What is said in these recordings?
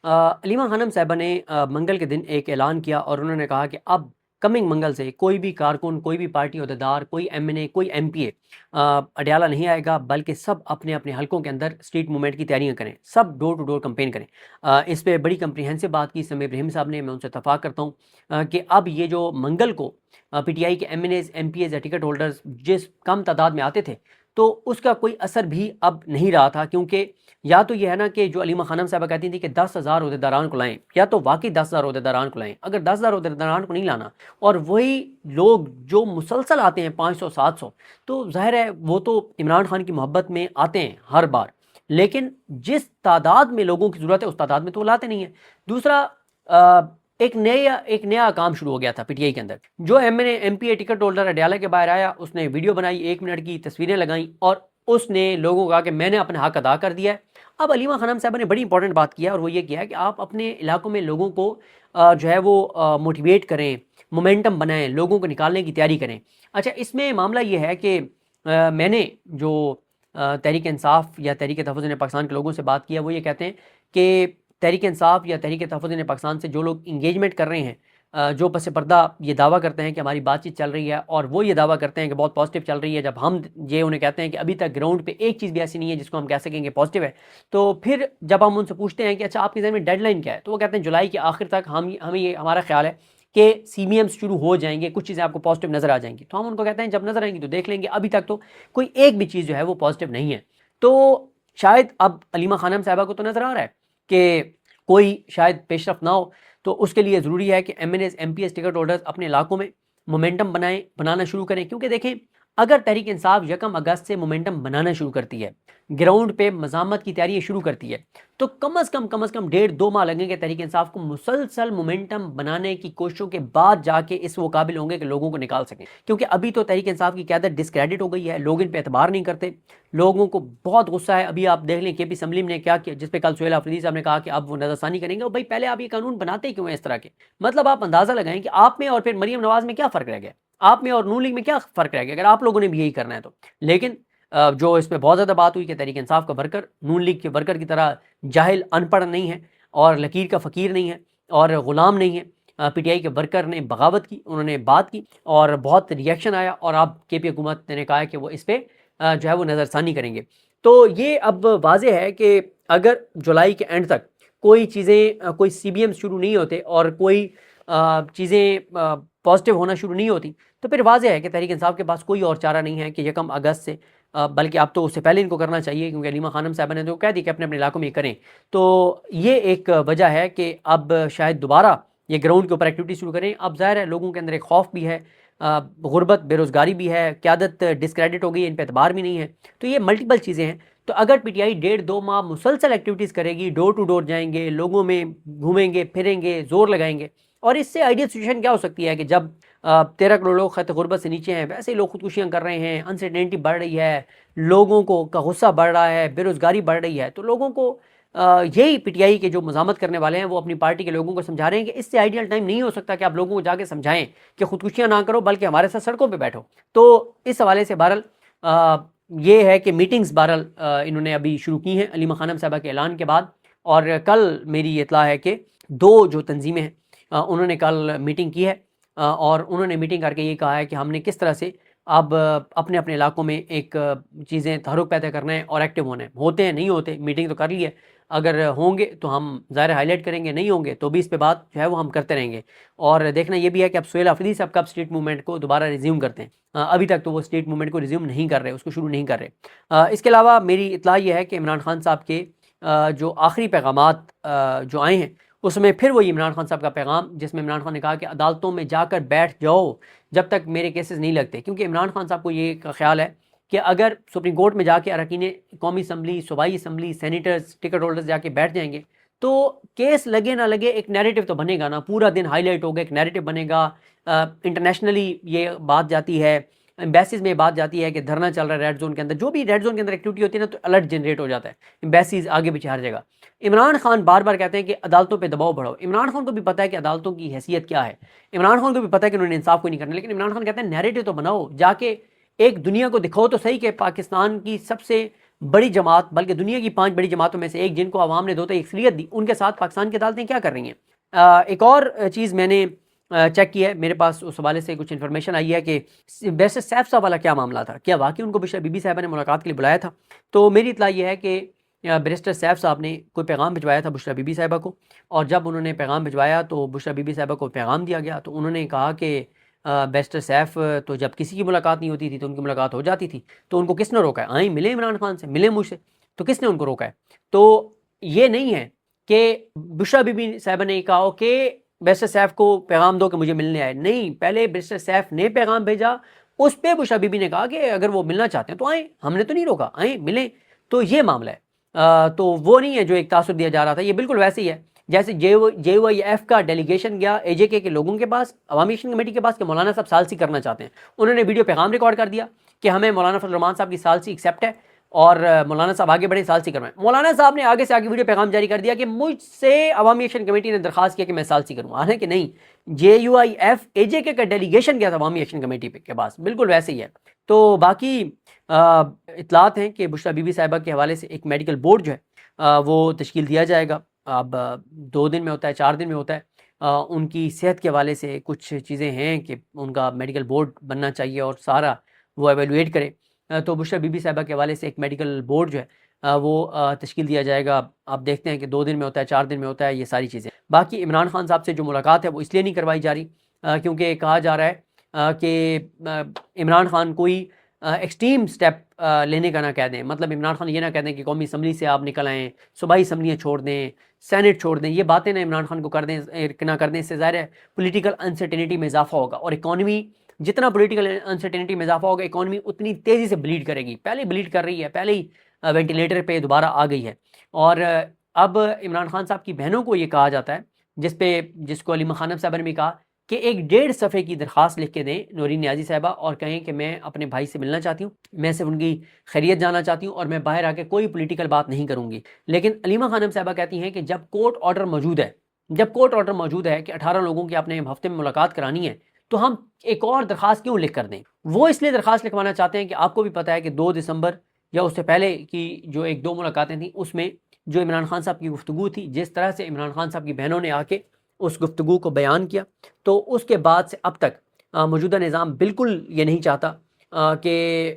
علیمہ خانم صاحبہ نے منگل کے دن ایک اعلان کیا اور انہوں نے کہا کہ اب کمنگ منگل سے کوئی بھی کارکن، کوئی بھی پارٹی عہدیدار، کوئی ایم این اے، کوئی ایم پی اے اڈیالہ نہیں آئے گا، بلکہ سب اپنے اپنے حلقوں کے اندر اسٹریٹ موومنٹ کی تیاریاں کریں، سب ڈور ٹو ڈور کمپین کریں۔ اس پہ بڑی کمپریہنسو بات کی سمیع ابراہیم صاحب نے، میں ان سے اتفاق کرتا ہوں کہ اب یہ جو منگل کو پی ٹی آئی کے M N As, M P As یا ٹکٹ ہولڈرز جس کم تعداد میں آتے تھے تو اس کا کوئی اثر بھی اب نہیں رہا تھا، کیونکہ یا تو یہ ہے نا کہ جو علیمہ خانم صاحبہ کہتی تھی کہ 10,000 عہدیداران کو لائیں، یا تو واقعی 10,000 عہدیداران کو لائیں۔ اگر 10,000 عہدیداران کو نہیں لانا اور وہی لوگ جو مسلسل آتے ہیں 500 700، تو ظاہر ہے وہ تو عمران خان کی محبت میں آتے ہیں ہر بار، لیکن جس تعداد میں لوگوں کی ضرورت ہے اس تعداد میں تو وہ لاتے نہیں ہیں۔ دوسرا، ایک نیا کام شروع ہو گیا تھا پی ٹی آئی کے اندر۔ جو M N A, M P A ticket holder Adiala کے باہر آیا، اس نے ویڈیو بنائی، 1 منٹ کی تصویریں لگائیں اور اس نے لوگوں کو کہا کہ میں نے اپنا حق ادا کر دیا ہے۔ اب علیمہ خانم صاحبہ نے بڑی امپورٹنٹ بات کی ہے، اور وہ یہ کیا ہے کہ آپ اپنے علاقوں میں لوگوں کو جو ہے وہ موٹیویٹ کریں، مومنٹم بنائیں، لوگوں کو نکالنے کی تیاری کریں۔ اچھا، اس میں معاملہ یہ ہے کہ میں نے جو تحریک انصاف یا تحریک تحفظ پاکستان کے لوگوں سے بات کی ہے، وہ یہ کہتے ہیں کہ تحریک انصاف یا تحریک تحفظ پاکستان سے جو لوگ انگیجمنٹ کر رہے ہیں، جو پس پردہ یہ دعویٰ کرتے ہیں کہ ہماری بات چیت چل رہی ہے، اور وہ یہ دعویٰ کرتے ہیں کہ بہت پازیٹیو چل رہی ہے، جب ہم یہ انہیں کہتے ہیں کہ ابھی تک گراؤنڈ پہ ایک چیز بھی ایسی نہیں ہے جس کو ہم کہہ سکیں کہ پازیٹیو ہے، تو پھر جب ہم ان سے پوچھتے ہیں کہ اچھا آپ کے ذہن میں ڈیڈ لائن کیا ہے، تو وہ کہتے ہیں جولائی کے آخر تک ہمیں یہ ہمارا خیال ہے کہ سی بی ایمز شروع ہو جائیں گے، کچھ چیزیں آپ کو پازیٹیو نظر آ جائیں گی۔ تو ہم ان کو کہتے ہیں جب نظر آئیں گی تو دیکھ لیں گے، ابھی تک تو کوئی ایک بھی چیز جو ہے وہ پازیٹیو نہیں ہے۔ تو شاید اب علیمہ خانم صاحبہ کو تو نظر آ رہا ہے کہ کوئی شاید پیش رفت نہ ہو، تو اس کے لیے ضروری ہے کہ M N As, M P S, ticket holders اپنے علاقوں میں مومنٹم بنانا شروع کریں، کیونکہ دیکھیں اگر تحریک انصاف 1 اگست سے مومنٹم بنانا شروع کرتی ہے، گراؤنڈ پہ مزاحمت کی تیاری شروع کرتی ہے، تو کم از کم 1.5-2 ماہ لگیں گے تحریک انصاف کو مسلسل مومنٹم بنانے کی کوششوں کے بعد جا کے اس وہ قابل ہوں گے کہ لوگوں کو نکال سکیں۔ کیونکہ ابھی تو تحریک انصاف کی قیادت ڈسکریڈٹ ہو گئی ہے، لوگ ان پہ اعتبار نہیں کرتے، لوگوں کو بہت غصہ ہے۔ ابھی آپ دیکھ لیں کے پی اسمبلی نے کیا کیا، جس پہ کل سہیل آفریدی صاحب نے کہا کہ اب وہ نظر ثانی کریں گے۔ اور بھائی پہلے آپ یہ قانون بناتے کیوں ہیں اس طرح کے؟ مطلب آپ اندازہ لگائیں کہ آپ میں اور پھر مریم نواز میں کیا فرق رہ گیا، آپ میں اور نون لیگ میں کیا فرق رہ گیا اگر آپ لوگوں نے بھی یہی کرنا ہے تو۔ لیکن جو اس پہ بہت زیادہ بات ہوئی کہ تحریک انصاف کا ورکر نون لیگ کے ورکر کی طرح جاہل، ان پڑھ نہیں ہے، اور لکیر کا فقیر نہیں ہے، اور غلام نہیں ہے۔ پی ٹی آئی کے ورکر نے بغاوت کی، انہوں نے بات کی اور بہت ری ایکشن آیا، اور اب کے پی حکومت نے کہا ہے کہ وہ اس پہ جو ہے وہ نظر ثانی کریں گے۔ تو یہ اب واضح ہے کہ اگر جولائی کے اینڈ تک کوئی چیزیں، کوئی سی بی ایم شروع نہیں ہوتے اور کوئی چیزیں پازیٹیو ہونا شروع نہیں ہوتی، تو پھر واضح ہے کہ تحریک انصاف کے پاس کوئی اور چارہ نہیں ہے کہ 1 اگست سے، بلکہ اب تو اس سے پہلے ان کو کرنا چاہیے، کیونکہ علیمہ خانم صاحبہ نے تو کہہ دی کہ اپنے اپنے علاقوں میں کریں۔ تو یہ ایک وجہ ہے کہ اب شاید دوبارہ یہ گراؤنڈ کے اوپر ایکٹیویٹی شروع کریں۔ اب ظاہر ہے لوگوں کے اندر ایک خوف بھی ہے، غربت، بے روزگاری بھی ہے، قیادت ڈسکریڈٹ ہو گئی، ان پہ اعتبار بھی نہیں ہے، تو یہ ملٹیپل چیزیں ہیں۔ تو اگر پی ٹی آئی 1.5-2 ماہ مسلسل ایکٹیویٹیز کرے گی، ڈور ٹو ڈور جائیں گے، لوگوں میں گھومیں گے پھریں گے، زور لگائیں گے، اور اس سے آئیڈیل سچویشن کیا ہو سکتی ہے کہ جب 13 کروڑ لوگ خط غربت سے نیچے ہیں، ویسے ہی لوگ خودکشیاں کر رہے ہیں، انسرٹینٹی بڑھ رہی ہے، لوگوں کا غصہ بڑھ رہا ہے، بے روزگاری بڑھ رہی ہے، تو لوگوں کو یہی پی ٹی آئی کے جو مزاحمت کرنے والے ہیں وہ اپنی پارٹی کے لوگوں کو سمجھا رہے ہیں کہ اس سے آئیڈیل ٹائم نہیں ہو سکتا کہ آپ لوگوں کو جا کے سمجھائیں کہ خودکشیاں نہ کرو بلکہ ہمارے ساتھ سڑکوں پہ بیٹھو۔ تو اس حوالے سے بہرحال یہ ہے کہ میٹنگز بہرحال انہوں نے ابھی شروع کی ہیں علیمہ خانم صاحبہ کے اعلان کے بعد، اور کل میری اطلاع ہے کہ 2 جو تنظیمیں ہیں انہوں نے کل میٹنگ کی ہے، اور انہوں نے میٹنگ کر کے یہ کہا ہے کہ ہم نے کس طرح سے اب اپنے اپنے علاقوں میں ایک چیزیں تحرک پیدا کرنا ہے اور ایکٹیو ہونا ہے۔ ہوتے ہیں نہیں ہوتے، میٹنگ تو کر لی ہے، اگر ہوں گے تو ہم ظاہر ہائی لائٹ کریں گے، نہیں ہوں گے تو بھی اس پہ بات جو ہے وہ ہم کرتے رہیں گے۔ اور دیکھنا یہ بھی ہے کہ اب سہیل آفریدی صاحب کب اسٹریٹ موومنٹ کو دوبارہ ریزیوم کرتے ہیں۔ ابھی تک تو وہ اسٹریٹ موومنٹ کو ریزیوم نہیں کر رہے، اس کو شروع نہیں کر رہے۔ اس کے علاوہ میری اطلاع یہ ہے کہ عمران خان صاحب کے جو آخری پیغامات جو آئے ہیں اس میں پھر وہی عمران خان صاحب کا پیغام، جس میں عمران خان نے کہا کہ عدالتوں میں جا کر بیٹھ جاؤ جب تک میرے کیسز نہیں لگتے، کیونکہ عمران خان صاحب کو یہ خیال ہے کہ اگر سپریم کورٹ میں جا کے اراکین قومی اسمبلی، صوبائی اسمبلی، سینیٹرز، ٹکٹ ہولڈرز جا کے بیٹھ جائیں گے تو کیس لگے نہ لگے ایک نیریٹو تو بنے گا نا، پورا دن ہائی لائٹ ہوگا، ایک نیریٹو بنے گا، انٹرنیشنلی یہ بات جاتی ہے، امبیسیز میں بات جاتی ہے کہ دھرنا چل رہا ہے ریڈ زون کے اندر، جو بھی ریڈ زون کے اندر ایکٹیویٹی ہوتی ہے نا تو الرٹ جنریٹ ہو جاتا ہے، امبیسیز آگے پیچھے ہر جگہ۔ عمران خان بار بار کہتے ہیں کہ عدالتوں پہ دباؤ بڑھاؤ، عمران خان کو بھی پتہ ہے کہ عدالتوں کی حیثیت کیا ہے، عمران خان کو بھی پتہ ہے کہ انہوں نے انصاف کو نہیں کرنا، لیکن عمران خان کہتے ہیں نیریٹو تو بناؤ، جا کے ایک دنیا کو دکھاؤ تو صحیح کہ پاکستان کی سب سے بڑی جماعت، بلکہ دنیا کی 5 بڑی جماعتوں میں سے ایک، جن کو عوام نے 2 اکثریت دی، ان کے ساتھ پاکستان کی عدالتیں کیا کر رہی ہیں؟ ایک اور چیز میں نے چیک کی ہے، میرے پاس اس حوالے سے کچھ انفارمیشن آئی ہے کہ بیرسٹر سیف صاحب والا کیا معاملہ تھا، کیا واقعی ان کو بشرا بی بی صاحبہ نے ملاقات کے لیے بلایا تھا؟ تو میری اطلاع یہ ہے کہ بیرسٹر سیف صاحب نے کوئی پیغام بھجوایا تھا بشرا بی بی صاحبہ کو، اور جب انہوں نے پیغام بھجوایا تو بشرا بی بی صاحبہ کو پیغام دیا گیا، تو انہوں نے کہا کہ بیرسٹر سیف تو جب کسی کی ملاقات نہیں ہوتی تھی تو ان کی ملاقات ہو جاتی تھی، تو ان کو کس نے روکا ہے؟ آئیں ملیں عمران خان سے، ملیں مجھ سے، تو کس نے ان کو روکا ہے؟ تو یہ نہیں ہے کہ بشرا بی بی صاحبہ نے کہا ہو کہ بیرسٹر سیف کو پیغام دو کہ مجھے ملنے آئے، نہیں، پہلے بیرسٹر سیف نے پیغام بھیجا، اس پہ بشرا بی بی نے کہا کہ اگر وہ ملنا چاہتے ہیں تو آئیں، ہم نے تو نہیں روکا، آئیں ملیں۔ تو یہ معاملہ ہے، تو وہ نہیں ہے جو ایک تاثر دیا جا رہا تھا، یہ بالکل ویسے ہی ہے جیسے جے وائی ایف کا ڈیلیگیشن گیا اے جے کے لوگوں کے پاس، عوامی ایکشن کمیٹی کے پاس، کہ مولانا صاحب ثالثی کرنا چاہتے ہیں، انہوں نے ویڈیو پیغام ریکارڈ کر دیا کہ ہمیں مولانا فضل الرحمان صاحب کی ثالثی ایکسیپٹ ہے اور مولانا صاحب آگے بڑھے ثالثی کروائیں۔ مولانا صاحب نے آگے سے آگے ویڈیو پیغام جاری کر دیا کہ مجھ سے عوامی ایکشن کمیٹی نے درخواست کیا کہ میں ثالثی کروں، حالانکہ نہیں، جے یو آئی ایف اے جے کے کا ڈیلیگیشن گیا تھا عوامی ایکشن کمیٹی کے پاس، بالکل ویسے ہی ہے۔ تو باقی اطلاعات ہیں کہ بشرا بی بی صاحبہ کے حوالے سے ایک میڈیکل بورڈ جو ہے وہ تشکیل دیا جائے گا، اب 2 دن میں ہوتا ہے، 4 دن میں ہوتا ہے، ان کی صحت کے حوالے سے کچھ چیزیں ہیں کہ ان کا میڈیکل بورڈ بننا چاہیے اور سارا وہ ایویلویٹ کرے، تو بشرا بی بی صاحبہ کے حوالے سے ایک میڈیکل بورڈ جو ہے وہ تشکیل دیا جائے گا۔ آپ دیکھتے ہیں کہ 2 دن میں ہوتا ہے، 4 دن میں ہوتا ہے، یہ ساری چیزیں۔ باقی عمران خان صاحب سے جو ملاقات ہے وہ اس لیے نہیں کروائی جا رہی کیونکہ کہا جا رہا ہے کہ عمران خان کوئی ایکسٹریم سٹیپ لینے کا نہ کہہ دیں، مطلب عمران خان یہ نہ کہہ دیں کہ قومی اسمبلی سے آپ نکل آئیں، صوبائی اسمبلیاں چھوڑ دیں، سینٹ چھوڑ دیں، یہ باتیں نہ عمران خان کو کر دیں نہ کر دیں، اس سے ظاہر ہے پولیٹیکل انسرٹینٹی میں اضافہ ہوگا، اور اکانومی جتنا پولیٹیکل انسرٹینٹی میں اضافہ ہوگا اکانومی اتنی تیزی سے بلیڈ کرے گی، پہلے بلیڈ کر رہی ہے، پہلے ہی وینٹیلیٹر پہ دوبارہ آ گئی ہے۔ اور اب عمران خان صاحب کی بہنوں کو یہ کہا جاتا ہے، جس کو علیمہ خانم صاحبہ نے بھی کہا کہ ایک 1.5 صفحے کی درخواست لکھ کے دیں نورین نیازی صاحبہ اور کہیں کہ میں اپنے بھائی سے ملنا چاہتی ہوں، میں صرف ان کی خیریت جاننا چاہتی ہوں اور میں باہر آ کے کوئی پولیٹیکل بات نہیں کروں گی۔ لیکن علیمہ خانم صاحبہ کہتی ہیں کہ جب کورٹ آرڈر موجود ہے کہ 18 لوگوں کی آپ نے ہفتے میں ملاقات کرانی ہے، تو ہم ایک اور درخواست کیوں لکھ کر دیں؟ وہ اس لیے درخواست لکھوانا چاہتے ہیں کہ آپ کو بھی پتہ ہے کہ 2 دسمبر یا اس سے پہلے کی جو 1-2 ملاقاتیں تھیں، اس میں جو عمران خان صاحب کی گفتگو تھی، جس طرح سے عمران خان صاحب کی بہنوں نے آ کے اس گفتگو کو بیان کیا، تو اس کے بعد سے اب تک موجودہ نظام بالکل یہ نہیں چاہتا کہ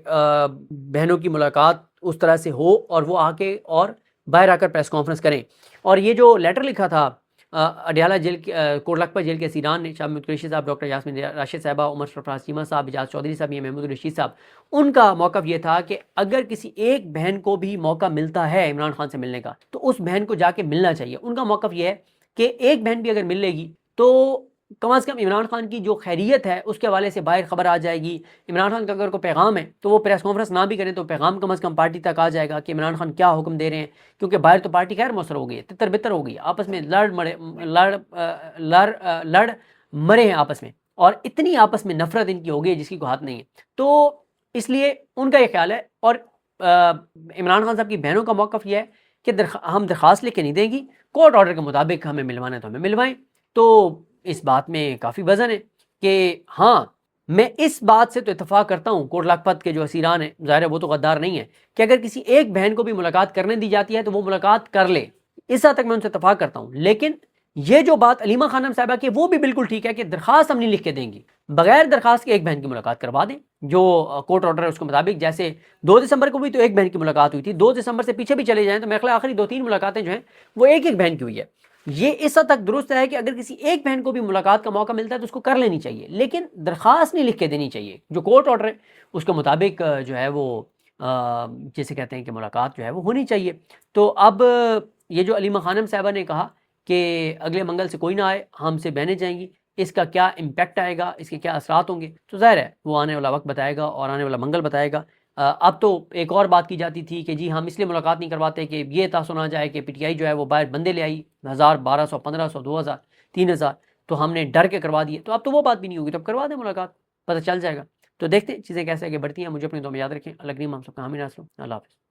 بہنوں کی ملاقات اس طرح سے ہو اور وہ آ کے اور باہر آ کر پریس کانفرنس کریں۔ اور یہ جو لیٹر لکھا تھا اڈیالہ جیل کوٹ لکھپت جیل کے اسیران نے، شاہ محمود قریشی صاحب، ڈاکٹر یاسمین راشد صاحبہ، عمر سرفراز چیمہ صاحب، اجاز چودھری صاحب، محمود رشید صاحب، ان کا موقف یہ تھا کہ اگر کسی ایک بہن کو بھی موقع ملتا ہے عمران خان سے ملنے کا تو اس بہن کو جا کے ملنا چاہیے۔ ان کا موقف یہ ہے کہ ایک بہن بھی اگر مل لے گی تو کم از کم عمران خان کی جو خیریت ہے اس کے حوالے سے باہر خبر آ جائے گی۔ عمران خان کا اگر کوئی پیغام ہے تو وہ پریس کانفرنس نہ بھی کریں تو پیغام کم از کم پارٹی تک آ جائے گا کہ عمران خان کیا حکم دے رہے ہیں، کیونکہ باہر تو پارٹی خیر موثر ہو گئی ہے، تتر بتر ہو گئی ہے، آپس میں لڑ مرے ہیں آپس میں، اور اتنی آپس میں نفرت ان کی ہو گئی ہے جس کی کوئی ہاتھ نہیں ہے۔ تو اس لیے ان کا یہ خیال ہے، اور عمران خان صاحب کی بہنوں کا موقف یہ ہے کہ ہم درخواست لے کے نہیں دیں گی، کورٹ آرڈر کے مطابق ہمیں ملوانا ہے تو ہمیں ملوائیں۔ تو اس بات میں کافی وزن ہے کہ ہاں، میں اس بات سے تو اتفاق کرتا ہوں، کوٹ لکھپت کے جو اسیران ہیں، ظاہر ہے وہ تو غدار نہیں ہے، کہ اگر کسی ایک بہن کو بھی ملاقات کرنے دی جاتی ہے تو وہ ملاقات کر لے، اس حد تک میں ان سے اتفاق کرتا ہوں۔ لیکن یہ جو بات علیمہ خانم صاحبہ کی، وہ بھی بالکل ٹھیک ہے کہ درخواست ہم نہیں لکھ کے دیں گی، بغیر درخواست کے ایک بہن کی ملاقات کروا دیں، جو کورٹ آرڈر ہے اس کے مطابق۔ جیسے 2 دسمبر کو بھی تو ایک بہن کی ملاقات ہوئی تھی، 2 دسمبر سے پیچھے بھی چلے جائیں تو میرے خیال آخری 2-3 ملاقاتیں جو ہیں وہ ایک بہن کی ہوئی ہے۔ یہ اس حد تک درست ہے کہ اگر کسی ایک بہن کو بھی ملاقات کا موقع ملتا ہے تو اس کو کر لینی چاہیے، لیکن درخواست نہیں لکھ کے دینی چاہیے، جو کورٹ آرڈر ہے اس کے مطابق جو ہے وہ جسے کہتے ہیں کہ ملاقات جو ہے وہ ہونی چاہیے۔ تو اب یہ جو علیمہ خانم صاحبہ نے کہا کہ اگلے منگل سے کوئی نہ آئے، ہم سے بہنیں جائیں گی، اس کا کیا امپیکٹ آئے گا، اس کے کیا اثرات ہوں گے، تو ظاہر ہے وہ آنے والا وقت بتائے گا اور آنے والا منگل بتائے گا۔ اب تو ایک اور بات کی جاتی تھی کہ جی ہم اس لیے ملاقات نہیں کرواتے کہ یہ تاثر نہ جائے کہ پی ٹی آئی جو ہے وہ باہر بندے لے آئی 1000 1200 1500 2000 3000، تو ہم نے ڈر کے کروا دیے، تو اب تو وہ بات بھی نہیں ہوگی، تو اب کروا دیں ملاقات، پتہ چل جائے گا۔ تو دیکھتے ہیں چیزیں کیسے آگے بڑھتی ہیں۔ مجھے اپنی دعا میں یاد رکھیں۔ اللہ کریم ہم سب کا حامی ناصر ہو۔ اللہ حافظ۔